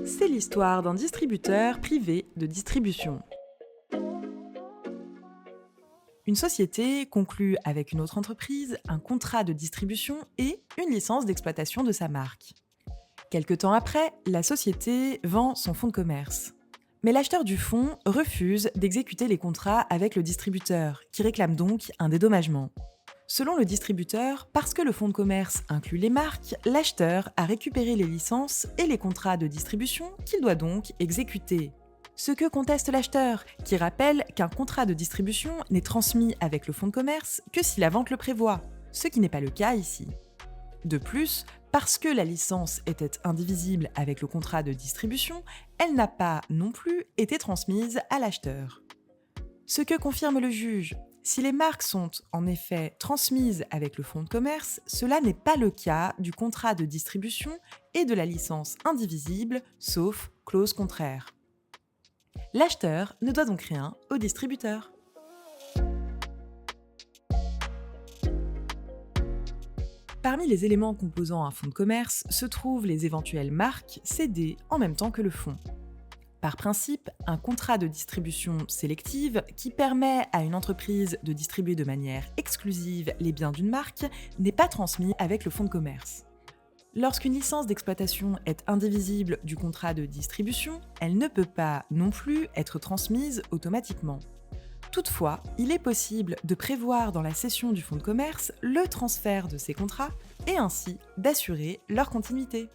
C'est l'histoire d'un distributeur privé de distribution. Une société conclut avec une autre entreprise un contrat de distribution et une licence d'exploitation de sa marque. Quelque temps après, la société vend son fonds de commerce. Mais l'acheteur du fonds refuse d'exécuter les contrats avec le distributeur, qui réclame donc un dédommagement. Selon le distributeur, parce que le fonds de commerce inclut les marques, l'acheteur a récupéré les licences et les contrats de distribution qu'il doit donc exécuter. Ce que conteste l'acheteur, qui rappelle qu'un contrat de distribution n'est transmis avec le fonds de commerce que si la vente le prévoit, ce qui n'est pas le cas ici. De plus, parce que la licence était indivisible avec le contrat de distribution, elle n'a pas non plus été transmise à l'acheteur. Ce que confirme le juge, si les marques sont en effet transmises avec le fonds de commerce, cela n'est pas le cas du contrat de distribution et de la licence indivisible, sauf clause contraire. L'acheteur ne doit donc rien au distributeur. Parmi les éléments composant un fonds de commerce se trouvent les éventuelles marques cédées en même temps que le fonds. Par principe, un contrat de distribution sélective qui permet à une entreprise de distribuer de manière exclusive les biens d'une marque n'est pas transmis avec le fonds de commerce. Lorsqu'une licence d'exploitation est indivisible du contrat de distribution, elle ne peut pas non plus être transmise automatiquement. Toutefois, il est possible de prévoir dans la cession du fonds de commerce le transfert de ces contrats et ainsi d'assurer leur continuité.